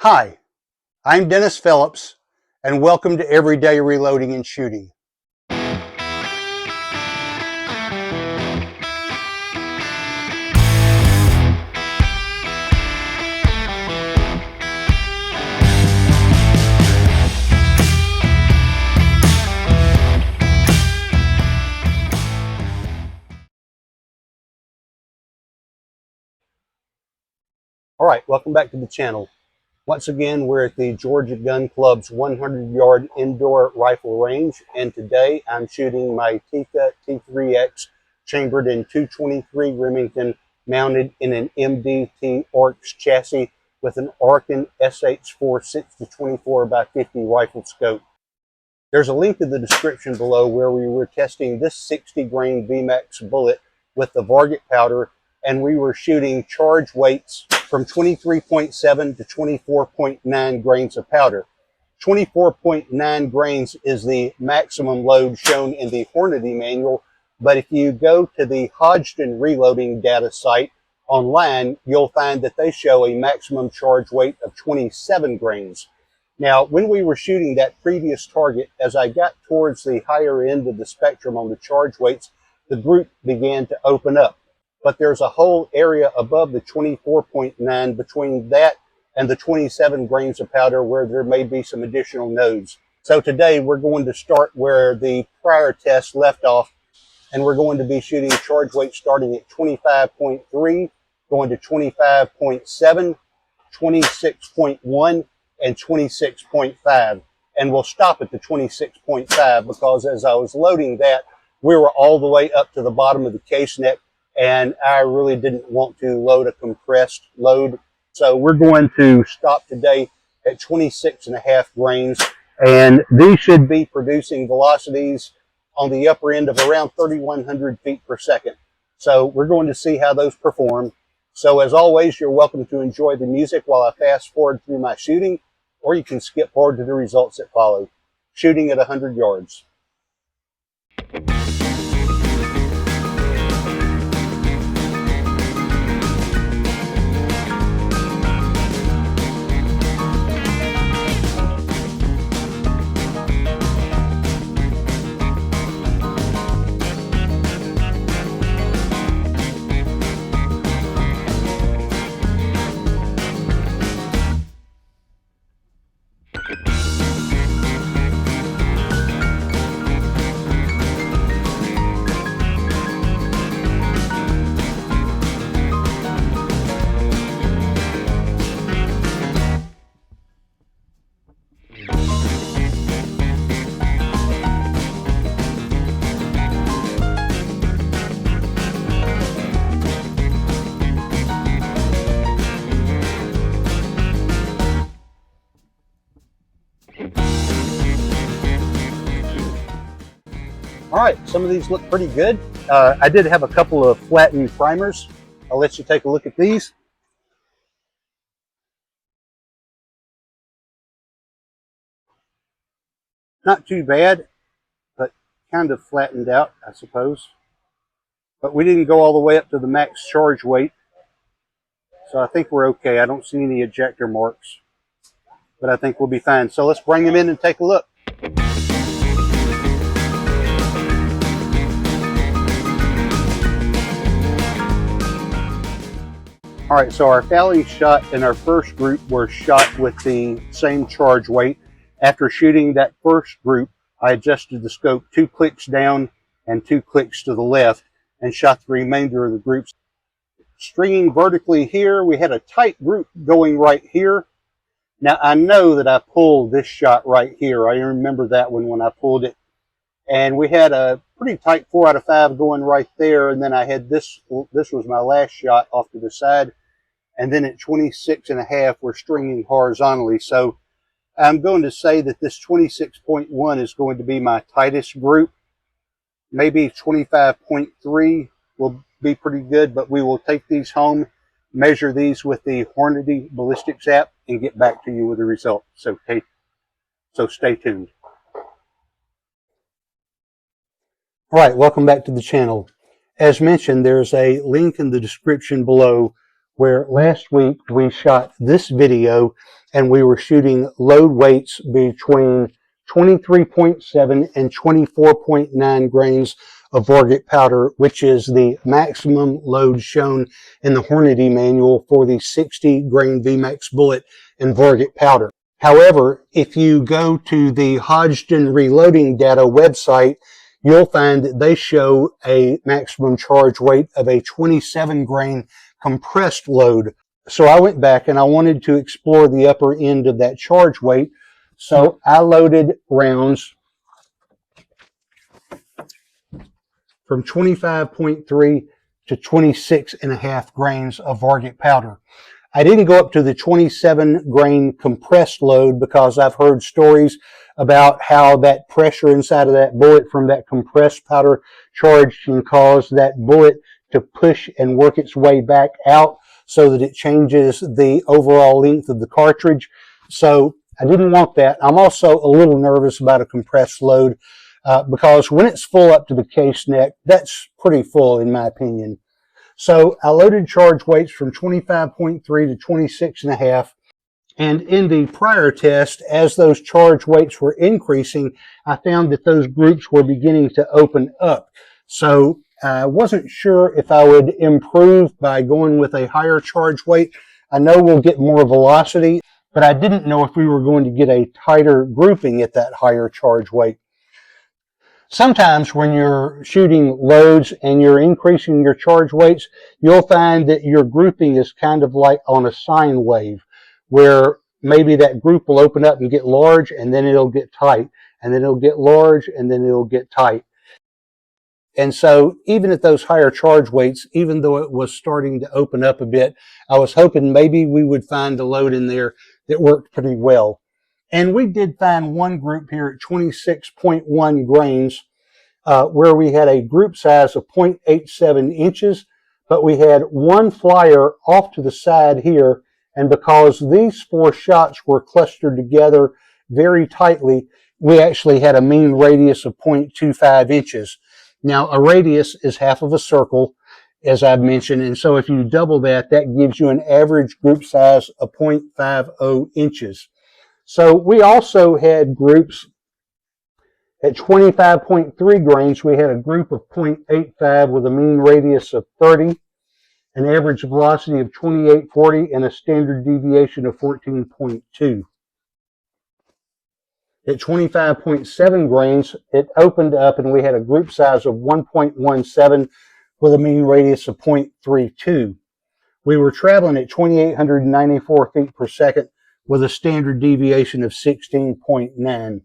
Hi, I'm Dennis Phillips, and welcome to Everyday Reloading and Shooting. All right, welcome back to the channel. Once again, we're at the Georgia Gun Club's 100-yard indoor rifle range, and today I'm shooting my Tikka T3X chambered in .223 Remington, mounted in an MDT ARCS chassis with an Arkin SH4 60-24x50 rifle scope. There's a link in the description below where we were testing this 60-grain VMAX bullet with the Varget powder, and we were shooting charge weights from 23.7 to 24.9 grains of powder. 24.9 grains is the maximum load shown in the Hornady manual, but if you go to the Hodgdon reloading data site online, you'll find that they show a maximum charge weight of 27 grains. Now, when we were shooting that previous target, as I got towards the higher end of the spectrum on the charge weights, the group began to open up. But there's a whole area above the 24.9 between that and the 27 grains of powder where there may be some additional nodes. So today we're going to start where the prior test left off, and we're going to be shooting charge weight starting at 25.3, going to 25.7, 26.1, and 26.5. And we'll stop at the 26.5 because as I was loading that, we were all the way up to the bottom of the case neck, and I really didn't want to load a compressed load. So we're going to stop today at 26.5 grains, and these should be producing velocities on the upper end of around 3,100 feet per second. So we're going to see how those perform. So as always, you're welcome to enjoy the music while I fast forward through my shooting, or you can skip forward to the results that follow. Shooting at 100 yards. All right, some of these look pretty good. I did have a couple of flattened primers. I'll let you take a look at these. Not too bad, but kind of flattened out, I suppose. But we didn't go all the way up to the max charge weight, so I think we're okay. I don't see any ejector marks, but I think we'll be fine. So let's bring them in and take a look. All right, so our Fally shot in our first group were shot with the same charge weight. After shooting that first group, I adjusted the scope 2 clicks down and 2 clicks to the left and shot the remainder of the groups. Stringing vertically here, we had a tight group going right here. Now I know that I pulled this shot right here. I remember that one when I pulled it. And we had a pretty tight 4 out of 5 going right there. And then I had this was my last shot off to the side. And then at 26.5, we're stringing horizontally. So I'm going to say that this 26.1 is going to be my tightest group. Maybe 25.3 will be pretty good, but we will take these home, measure these with the Hornady ballistics app, and get back to you with the result. So stay tuned. All right, welcome back to the channel. As mentioned, there's a link in the description below where last week we shot this video and we were shooting load weights between 23.7 and 24.9 grains of Varget powder, which is the maximum load shown in the Hornady manual for the 60 grain VMAX bullet and Varget powder. However, if you go to the Hodgdon Reloading Data website, you'll find that they show a maximum charge weight of a 27 grain compressed load. So I went back and I wanted to explore the upper end of that charge weight. So I loaded rounds from 25.3 to 26.5 grains of Varget powder. I didn't go up to the 27 grain compressed load because I've heard stories about how that pressure inside of that bullet from that compressed powder charge can cause that bullet to push and work its way back out so that it changes the overall length of the cartridge. So I didn't want that. I'm also a little nervous about a compressed load because when it's full up to the case neck, that's pretty full in my opinion. So I loaded charge weights from 25.3 to 26.5. And in the prior test, as those charge weights were increasing, I found that those groups were beginning to open up. So I wasn't sure if I would improve by going with a higher charge weight. I know we'll get more velocity, but I didn't know if we were going to get a tighter grouping at that higher charge weight. Sometimes when you're shooting loads and you're increasing your charge weights, you'll find that your grouping is kind of like on a sine wave, where maybe that group will open up and get large and then it'll get tight, and then it'll get large and then it'll get tight. And so even at those higher charge weights, even though it was starting to open up a bit, I was hoping maybe we would find a load in there that worked pretty well. And we did find one group here at 26.1 grains where we had a group size of 0.87 inches, but we had one flyer off to the side here. And because these four shots were clustered together very tightly, we actually had a mean radius of 0.25 inches. Now, a radius is half of a circle, as I've mentioned. And so if you double that, that gives you an average group size of 0.50 inches. So we also had groups at 25.3 grains. We had a group of 0.85 with a mean radius of 30, an average velocity of 2840, and a standard deviation of 14.2. At 25.7 grains, it opened up and we had a group size of 1.17 with a mean radius of 0.32. We were traveling at 2,894 feet per second with a standard deviation of 16.9.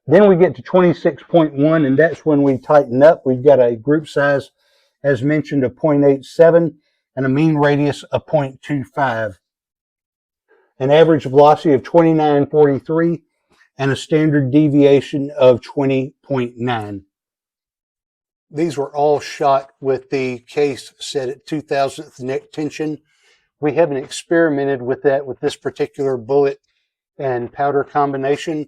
Then we get to 26.1, and that's when we tighten up. We've got a group size, as mentioned, of 0.87 and a mean radius of 0.25. An average velocity of 2943 and a standard deviation of 20.9. These were all shot with the case set at 2,000th neck tension. We haven't experimented with that with this particular bullet and powder combination.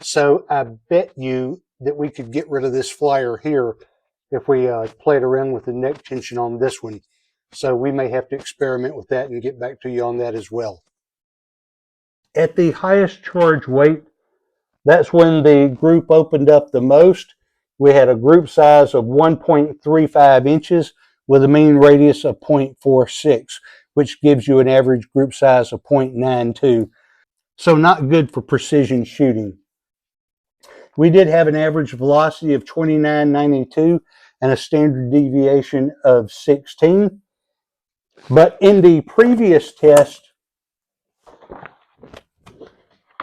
So I bet you that we could get rid of this flyer here if we played around with the neck tension on this one. So we may have to experiment with that and get back to you on that as well. At the highest charge weight, that's when the group opened up the most. We had a group size of 1.35 inches with a mean radius of 0.46, which gives you an average group size of 0.92. So not good for precision shooting. We did have an average velocity of 2992 and a standard deviation of 16. But in the previous test,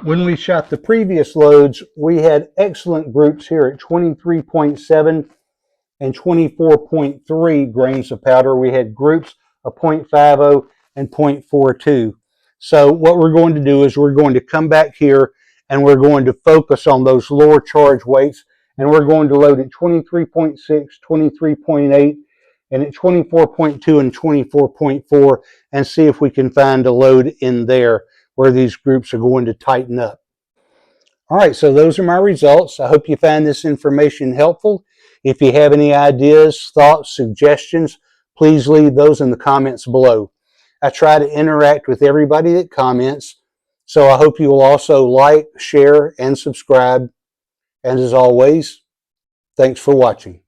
when we shot the previous loads, we had excellent groups here at 23.7 and 24.3 grains of powder. We had groups of 0.50 and 0.42. So what we're going to do is we're going to come back here and we're going to focus on those lower charge weights, and we're going to load at 23.6, 23.8, and at 24.2 and 24.4 and see if we can find a load in there where these groups are going to tighten up. All right, so those are my results. I hope you find this information helpful. If you have any ideas, thoughts, suggestions, please leave those in the comments below. I try to interact with everybody that comments, so I hope you will also like, share, and subscribe. And as always, thanks for watching.